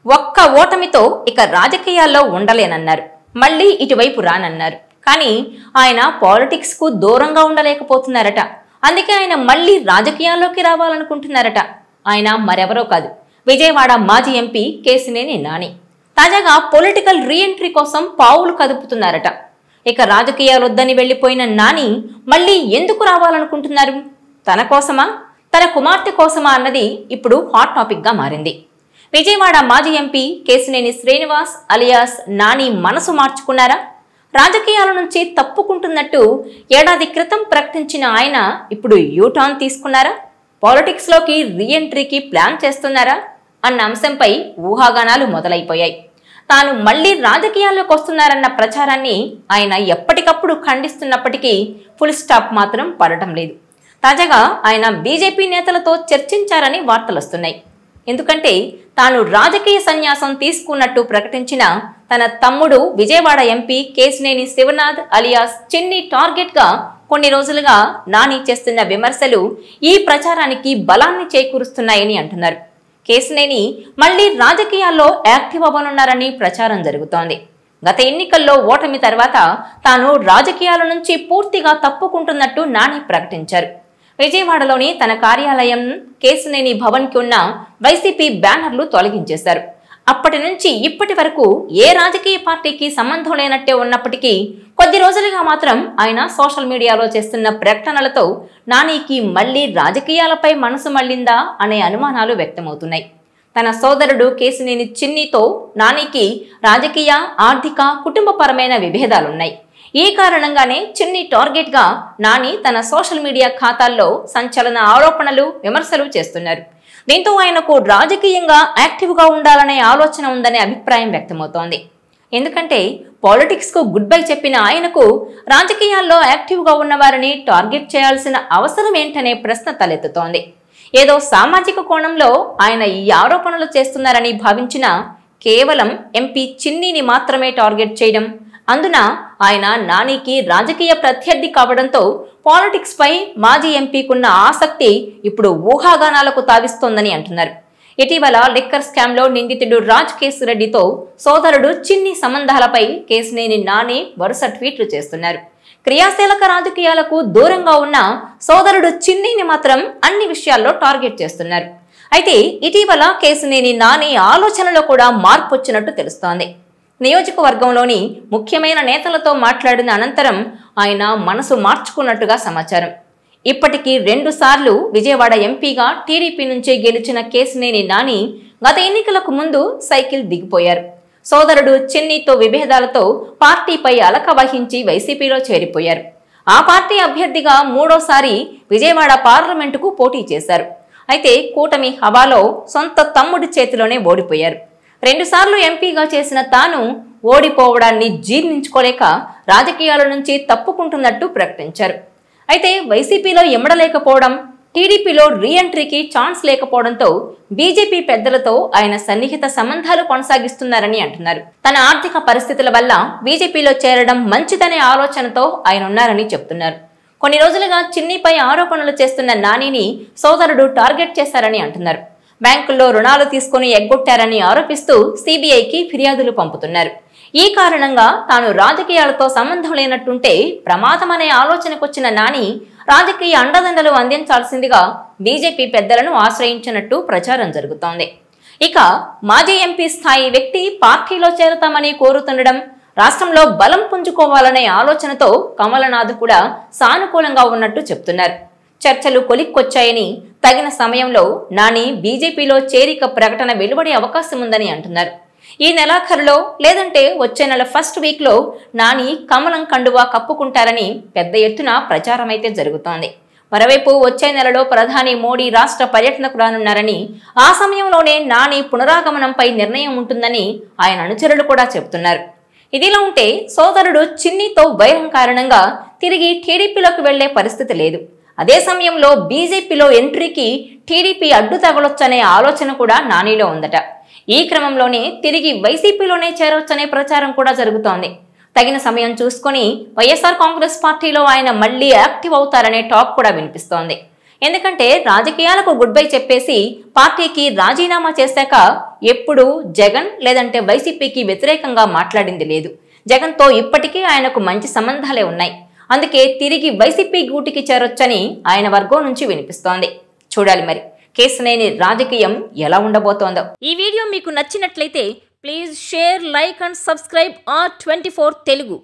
ఒక్క ఓటమితో ఇక రాజకీయాల్లో ఉండలేనన్నారు. మళ్ళీ ఇటువైపు రానన్నారు. కానీ ఆయన పాలిటిక్స్ కు దూరంగా ఉండలేకపోతున్నారట. అందుకే ఆయన మళ్ళీ రాజకీయాల్లోకి రావాలనుకుంటున్నారట. ఆయన మరెవరో కాదు, విజయవాడ మాజీ ఎంపీ కేశినేని నాని. తాజాగా పొలిటికల్ రీఎంట్రీ కోసం పావులు కదుపుతున్నారట. ఇక రాజకీయాలొద్దని వెళ్లిపోయిన నాని మళ్ళీ ఎందుకు రావాలనుకుంటున్నారు? తన కోసమా, తన కుమార్తె కోసమా అన్నది ఇప్పుడు హాట్ టాపిక్ గా మారింది. విజయవాడ మాజీ ఎంపీ కేశినేని శ్రీనివాస్ అలియాస్ నాని మనసు మార్చుకున్నారా? రాజకీయాల నుంచి తప్పుకుంటున్నట్టు ఏడాది క్రితం ప్రకటించిన ఆయన ఇప్పుడు యూటర్న్ తీసుకున్నారా? పాలిటిక్స్ లోకి రీఎంట్రీకి ప్లాన్ చేస్తున్నారా అన్న అంశంపై ఊహాగానాలు మొదలైపోయాయి. తాను మళ్లీ రాజకీయాల్లోకి వస్తున్నారన్న ప్రచారాన్ని ఆయన ఎప్పటికప్పుడు ఖండిస్తున్నప్పటికీ ఫుల్ స్టాప్ మాత్రం పడటం లేదు. తాజాగా ఆయన బీజేపీ నేతలతో చర్చించారని వార్తలొస్తున్నాయి. ఎందుకంటే తాను రాజకీయ సన్యాసం తీసుకున్నట్టు ప్రకటించిన తన తమ్ముడు విజయవాడ ఎంపీ కేశినేని శివనాథ్ అలియాస్ చిన్ని టార్గెట్ గా కొన్ని రోజులుగా నాని చేస్తున్న విమర్శలు ఈ ప్రచారానికి బలాన్ని చేకూరుస్తున్నాయని అంటున్నారు. కేశినేని మళ్లీ రాజకీయాల్లో యాక్టివ్ అవ్వనున్నారని ప్రచారం జరుగుతోంది. గత ఎన్నికల్లో ఓటమి తర్వాత తాను రాజకీయాల నుంచి పూర్తిగా తప్పుకుంటున్నట్టు నాని ప్రకటించారు. విజయవాడలోని తన కార్యాలయం కేశినేని భవన్ కి ఉన్న వైసీపీ బ్యానర్లు తొలగించేశారు. అప్పటి నుంచి ఇప్పటి వరకు ఏ రాజకీయ పార్టీకి సంబంధం లేనట్టే ఉన్నప్పటికీ కొద్ది రోజులుగా మాత్రం ఆయన సోషల్ మీడియాలో చేస్తున్న ప్రకటనలతో నానికి మళ్లీ రాజకీయాలపై మనసు మళ్లిందా అనే అనుమానాలు వ్యక్తమవుతున్నాయి. తన సోదరుడు కేశినేని చిన్నితో నానికి రాజకీయ, ఆర్థిక, కుటుంబపరమైన విభేదాలున్నాయి. ఈ కారణంగానే చిన్ని టార్గెట్ గా నాని తన సోషల్ మీడియా ఖాతాల్లో సంచలన ఆరోపణలు, విమర్శలు చేస్తున్నారు. దీంతో ఆయనకు రాజకీయంగా యాక్టివ్ గా ఉండాలనే ఆలోచన ఉందనే అభిప్రాయం వ్యక్తమవుతోంది. ఎందుకంటే పాలిటిక్స్ కు గుడ్ బై చెప్పిన ఆయనకు రాజకీయాల్లో యాక్టివ్ గా ఉన్నవారిని టార్గెట్ చేయాల్సిన అవసరం ఏంటనే ప్రశ్న తలెత్తుతోంది. ఏదో సామాజిక కోణంలో ఆయన ఈ ఆరోపణలు చేస్తున్నారని భావించిన కేవలం ఎంపీ చిన్నిని మాత్రమే టార్గెట్ చేయడం, అందున ఆయన నానికి రాజకీయ ప్రత్యర్థి కావడంతో పాలిటిక్స్ పై మాజీ ఎంపీకున్న ఆసక్తి ఇప్పుడు ఊహాగానాలకు తావిస్తోందని అంటున్నారు. ఇటీవల లిక్కర్ స్కామ్ లో నిందితుడు రాజ్ కేశిరెడ్డితో సోదరుడు చిన్ని సంబంధాలపై కేశినేని నాని వరుస ట్వీట్లు చేస్తున్నారు. క్రియాశీలక రాజకీయాలకు దూరంగా ఉన్న సోదరుడు చిన్నిని మాత్రం అన్ని విషయాల్లో టార్గెట్ చేస్తున్నారు. అయితే ఇటీవల కేశినేని నాని ఆలోచనలో కూడా మార్పు వచ్చినట్టు తెలుస్తోంది. నియోజకవర్గంలోని ముఖ్యమైన నేతలతో మాట్లాడిన అనంతరం ఆయన మనసు మార్చుకున్నట్టుగా సమాచారం. ఇప్పటికీ 2 సార్లు విజయవాడ ఎంపీగా టీడీపీ నుంచి గెలిచిన కేశినేని నాని గత ఎన్నికలకు ముందు సైకిల్ దిగిపోయారు. సోదరుడు చిన్నితో విభేదాలతో పార్టీపై అలక వహించి వైసీపీలో చేరిపోయారు. ఆ పార్టీ అభ్యర్థిగా 3వసారి విజయవాడ పార్లమెంటుకు పోటీ చేశారు. అయితే కూటమి హవాలో సొంత తమ్ముడి చేతిలోనే ఓడిపోయారు. 2 సార్లు ఎంపీగా చేసిన తాను ఓడిపోవడాన్ని జీర్ణించుకోలేక రాజకీయాల నుంచి తప్పుకుంటున్నట్టు ప్రకటించారు. అయితే వైసీపీలో ఎమ్మడలేకపోవడం, టీడీపీలో రీఎంట్రీకి ఛాన్స్ లేకపోవడంతో బీజేపీ పెద్దలతో ఆయన సన్నిహిత సంబంధాలు కొనసాగిస్తున్నారని అంటున్నారు. తన ఆర్థిక పరిస్థితుల వల్ల బీజేపీలో చేరడం మంచిదనే ఆలోచనతో ఆయన ఉన్నారని చెప్తున్నారు. కొన్ని రోజులుగా చిన్నిపై ఆరోపణలు చేస్తున్న నానిని సోదరుడు టార్గెట్ చేశారని అంటున్నారు. బ్యాంకుల్లో రుణాలు తీసుకుని ఎగ్గొట్టారని ఆరోపిస్తూ సిబిఐకి ఫిర్యాదులు పంపుతున్నారు. ఈ కారణంగా తాను రాజకీయాలతో సంబంధం లేనట్టుంటే ప్రమాదమనే ఆలోచనకొచ్చిన నాని రాజకీయ అండదండలు అందించాల్సిందిగా బీజేపీ పెద్దలను ఆశ్రయించినట్టు ప్రచారం జరుగుతోంది. ఇక మాజీ ఎంపీ స్థాయి వ్యక్తి పార్టీలో చేరతామని కోరుతుండడం, రాష్ట్రంలో బలం పుంజుకోవాలనే ఆలోచనతో కమలనాథ్ కూడా సానుకూలంగా ఉన్నట్టు చెప్తున్నారు. చర్చలు కొలిక్కొచ్చాయని, తగిన సమయంలో నాని బీజేపీలో చేరిక ప్రకటన వెలువడే అవకాశం ఉందని అంటున్నారు. ఈ నెలాఖరులో లేదంటే వచ్చే నెల ఫస్ట్ వీక్ లో నాని కమలం కండువా కప్పుకుంటారని పెద్ద ఎత్తున ప్రచారమైతే జరుగుతోంది. మరోవైపు వచ్చే నెలలో ప్రధాని మోడీ రాష్ట్ర పర్యటనకు రానున్నారని, ఆ సమయంలోనే నాని పునరాగమనంపై నిర్ణయం ఉంటుందని ఆయన అనుచరులు కూడా చెబుతున్నారు. ఇదిలా ఉంటే సోదరుడు చిన్నితో వైరం కారణంగా తిరిగి టీడీపీలోకి వెళ్లే పరిస్థితి లేదు. అదే సమయంలో బీజేపీలో ఎంట్రీకి టీడీపీ అడ్డు తగలొచ్చనే ఆలోచన కూడా నానిలో ఉందట. ఈ క్రమంలోనే తిరిగి వైసీపీలోనే చేరొచ్చనే ప్రచారం కూడా జరుగుతోంది. తగిన సమయం చూసుకొని వైఎస్ఆర్ కాంగ్రెస్ పార్టీలో ఆయన మళ్లీ యాక్టివ్ అవుతారనే టాక్ కూడా వినిపిస్తోంది. ఎందుకంటే రాజకీయాలకు గుడ్ బై చెప్పేసి పార్టీకి రాజీనామా చేశాక ఎప్పుడూ జగన్ లేదంటే వైసీపీకి వ్యతిరేకంగా మాట్లాడింది లేదు. జగన్తో ఇప్పటికీ ఆయనకు మంచి సంబంధాలే ఉన్నాయి. అందుకే తిరిగి వైసీపీ గూటికి చేరొచ్చని ఆయన వర్గం నుంచి వినిపిస్తోంది. చూడాలి మరి కేశినేని రాజకీయం ఎలా ఉండబోతోందో. ఈ వీడియో మీకు నచ్చినట్లయితే please share, like and subscribe R24 Telugu.